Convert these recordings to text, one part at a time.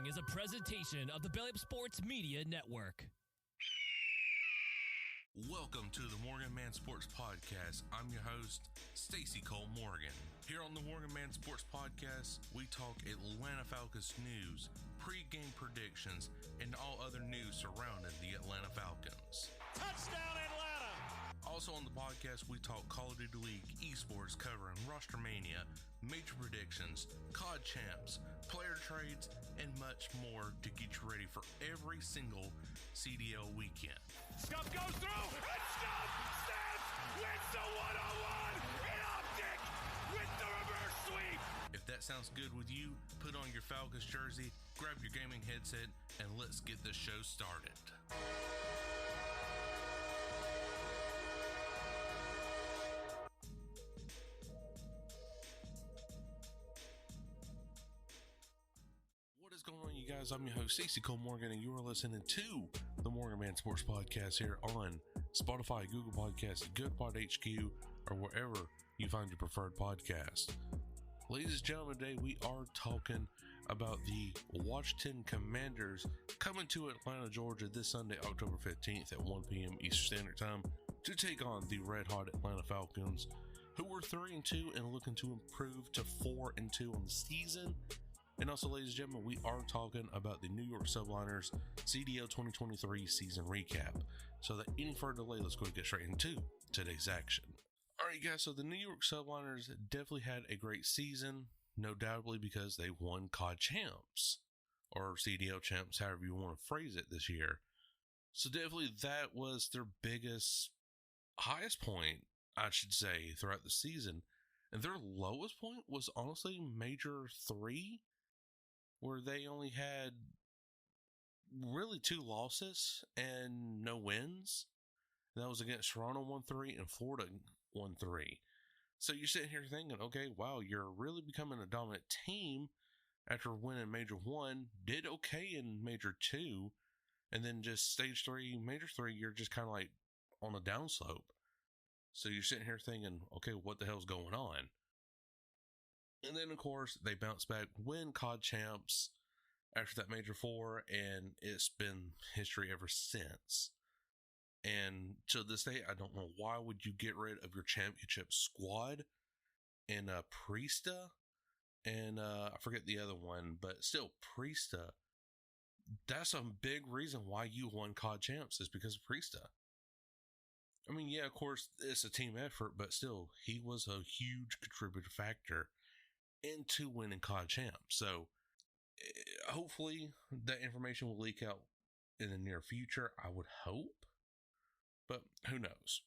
is a presentation of the Belly Up Sports Media Network. Welcome to the MorganMan Sports Podcast. I'm your host, Stacey Cole Morgan. Here on the MorganMan Sports Podcast, we talk Atlanta Falcons news, pre-game predictions, and all other news surrounding the Atlanta Falcons. Touchdown, Atlanta! Also on the podcast, we talk Call of Duty League, esports, covering Roster Mania, major predictions, COD champs, player trades, and much more to get you ready for every single CDL weekend. Scuff goes through, and Scuff snaps, wins the one-on-one in optic with the reverse sweep. If that sounds good with you, put on your Falcons jersey, grab your gaming headset, and let's get this show started. What is going on, you guys? I'm your host, Stacey Cole Morgan, and you are listening to the MorganMan Sports Podcast here on Spotify, Google Podcasts, GoodPod HQ, or wherever you find your preferred podcast. Ladies and gentlemen, today we are talking about the Washington Commanders coming to Atlanta, Georgia this Sunday, October 15th at 1 p.m. Eastern Standard Time to take on the red-hot Atlanta Falcons, who were 3-2 and looking to improve to 4-2 on the season. And also, ladies and gentlemen, we are talking about the New York Subliners CDL 2023 season recap. So that any further delay, let's go and get straight into today's action. Alright guys, so the New York Subliners definitely had a great season, no doubtly because they won COD champs, or CDL champs, however you want to phrase it this year. So definitely that was their biggest, highest point, I should say, throughout the season. And their lowest point was honestly Major 3, where they only had really 2 losses and no wins. And that was against Toronto 1-3 and Florida 1-3. So you're sitting here thinking, okay, wow, you're really becoming a dominant team after winning Major 1, did okay in Major 2, and then just Stage 3, Major 3, you're just kind of like on a downslope. So you're sitting here thinking, okay, what the hell's going on? And then, of course, they bounced back, win COD champs after that Major 4, and it's been history ever since. And to this day, I don't know why would you get rid of your championship squad and Priesta and I forget the other one, but still Priesta. That's a big reason why you won COD champs is because of Priesta. I mean, yeah, of course, it's a team effort, but still, he was a huge contributor factor into winning COD champs. So hopefully that information will leak out in the near future, I would hope. But who knows?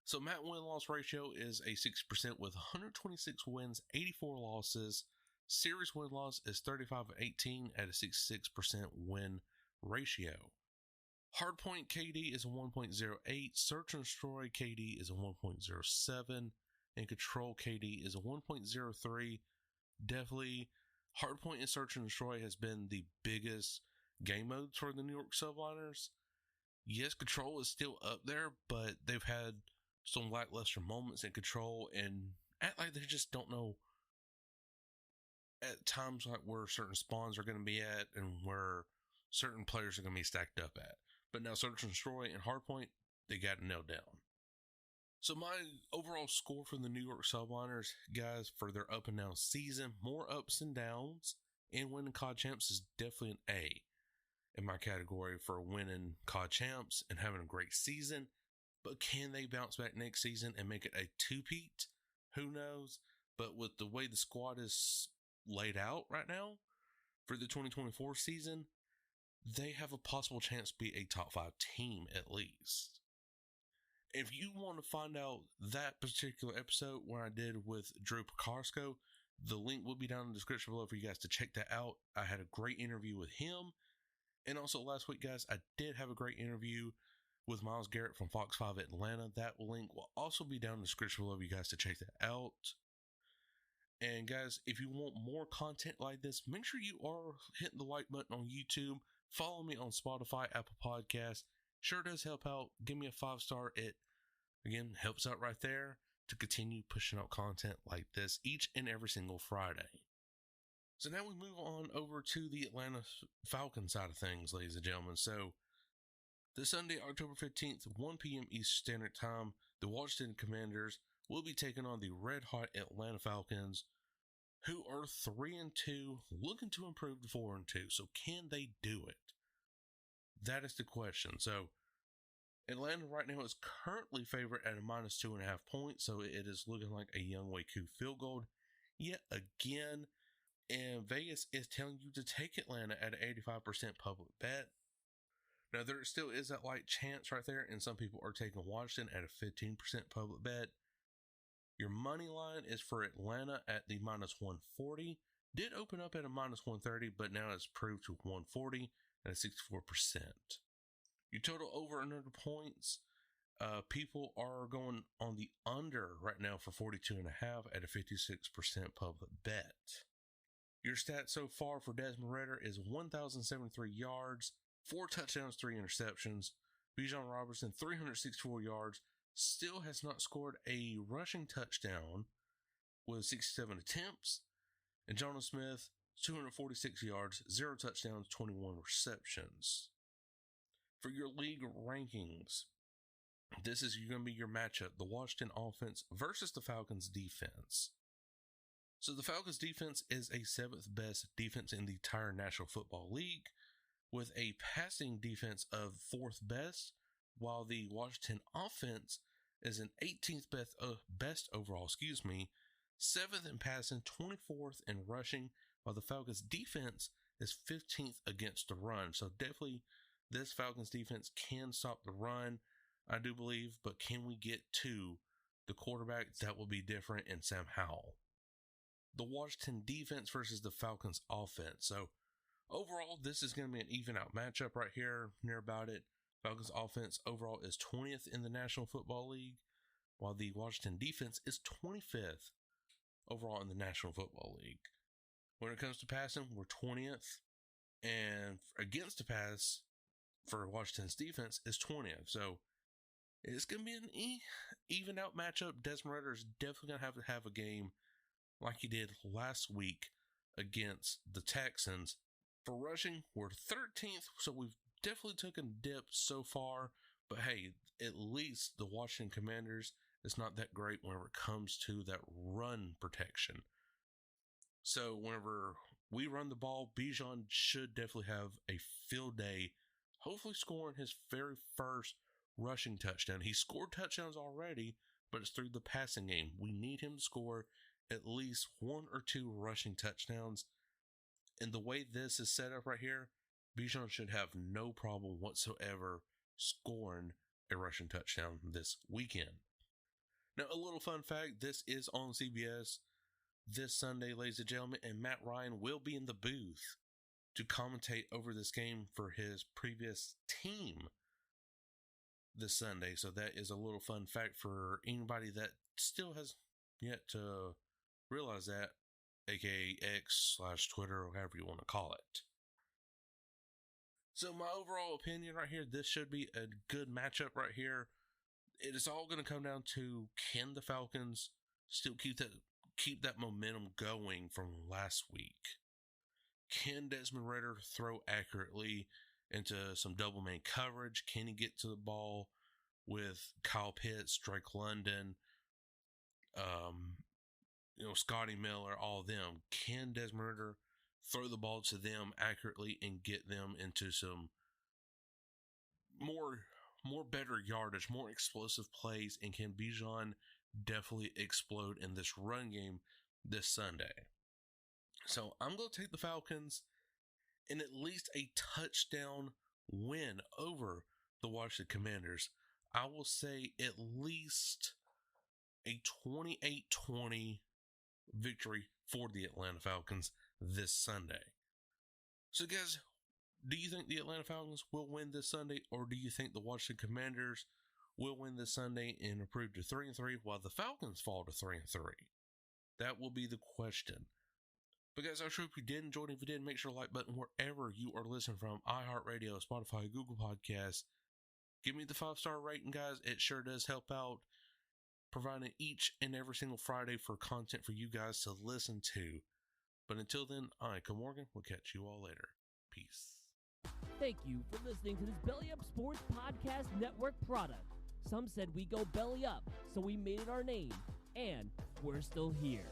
So Matt win-loss ratio is a 60% with 126 wins, 84 losses. Series win-loss is 35-18 at a 66% win ratio. Hardpoint KD is a 1.08. Search and Destroy KD is a 1.07. And Control KD is a 1.03. Definitely, Hardpoint and Search and Destroy has been the biggest game modes for the New York Subliners. Yes, Control is still up there, but they've had some lackluster moments in Control and act like they just don't know at times like where certain spawns are going to be at and where certain players are going to be stacked up at. But now Search and Destroy and Hardpoint, they got it nailed down. So my overall score for the New York Subliners, guys, for their up and down season, more ups and downs, and winning COD champs is definitely an A in my category for winning COD champs and having a great season. But can they bounce back next season and make it a two-peat? Who knows? But with the way the squad is laid out right now for the 2024 season, they have a possible chance to be a top 5 team at least. If you want to find out that particular episode where I did with Drew Picarsko, the link will be down in the description below for you guys to check that out. I had a great interview with him. And also last week, guys, I did have a great interview with Miles Garrett from Fox 5 Atlanta. That link will also be down in the description below for you guys to check that out. And guys, if you want more content like this, make sure you are hitting the like button on YouTube. Follow me on Spotify, Apple Podcasts. Sure does help out. Give me a 5-star. It, again, helps out right there to continue pushing out content like this each and every single Friday. So now we move on over to the Atlanta Falcons side of things, ladies and gentlemen. So this Sunday, October 15th, 1 p.m. Eastern Standard Time, the Washington Commanders will be taking on the red-hot Atlanta Falcons, who are 3-2, looking to improve to 4-2. So can they do it? That is the question. So Atlanta right now is currently favored at a -2.5 points, so it is looking like a Younghoe Koo field goal yet again. And Vegas is telling you to take Atlanta at an 85% public bet. Now, there still is that light chance right there, and some people are taking Washington at a 15% public bet. Your money line is for Atlanta at the -140. Did open up at a -130, but now it's proved to 140 at a 64%. Your total over and under points, people are going on the under right now for 42.5 at a 56% public bet. Your stats so far for Desmond Ridder is 1,073 yards, 4 touchdowns, 3 interceptions. Bijan Robinson, 364 yards, still has not scored a rushing touchdown with 67 attempts. And Jonnu Smith, 246 yards, 0 touchdowns, 21 receptions. For your league rankings, this is going to be your matchup, the Washington offense versus the Falcons defense. So the Falcons defense is a 7th best defense in the entire National Football League, with a passing defense of 4th best, while the Washington offense is an 18th best overall, 7th in passing, 24th in rushing, while the Falcons defense is 15th against the run. So definitely this Falcons defense can stop the run, I do believe, but can we get to the quarterback? That will be different in Sam Howell. The Washington defense versus the Falcons offense. So overall, this is going to be an even out matchup right here, near about it. Falcons offense overall is 20th in the National Football League, while the Washington defense is 25th overall in the National Football League. When it comes to passing, we're 20th, and against the pass for Washington's defense is 20th. So it's going to be an even out matchup. Desmond Ridder is definitely going to have a game like he did last week against the Texans. For rushing, we're 13th, so we've definitely taken a dip so far. But hey, at least the Washington Commanders is not that great whenever it comes to that run protection. So whenever we run the ball, Bijan should definitely have a field day, hopefully scoring his very first rushing touchdown. He scored touchdowns already, but it's through the passing game. We need him to score at least 1 or 2 rushing touchdowns. And the way this is set up right here, Bijan should have no problem whatsoever scoring a rushing touchdown this weekend. Now, a little fun fact, this is on CBS this Sunday, ladies and gentlemen, and Matt Ryan will be in the booth to commentate over this game for his previous team this Sunday. So that is a little fun fact for anybody that still has yet to realize that, aka X/Twitter, or however you want to call it. So my overall opinion right here, this should be a good matchup right here. It is all going to come down to, can the Falcons still keep that momentum going from last week? Can Desmond Ridder throw accurately into some double man coverage? Can he get to the ball with Kyle Pitts, Drake London, Scotty Miller, all of them? Can Desmond Ridder throw the ball to them accurately and get them into some more better yardage, more explosive plays? And can Bijan definitely explode in this run game this Sunday? So I'm going to take the Falcons in at least a touchdown win over the Washington Commanders. I will say at least a 28-20 victory for the Atlanta Falcons this Sunday. So guys, do you think the Atlanta Falcons will win this Sunday, or do you think the Washington Commanders will win this Sunday and improve to 3-3 while the Falcons fall to 3-3? That will be the question. But guys, I sure hope you did enjoy it. If you did, make sure to like button wherever you are listening from, iHeartRadio, Spotify, Google Podcasts. Give me the 5-star rating, guys. It sure does help out, providing each and every single Friday for content for you guys to listen to. But until then, I, Morgan, will catch you all later. Peace. Thank you for listening to this Belly Up Sports Podcast Network product. Some said we go belly up, so we made it our name, and we're still here.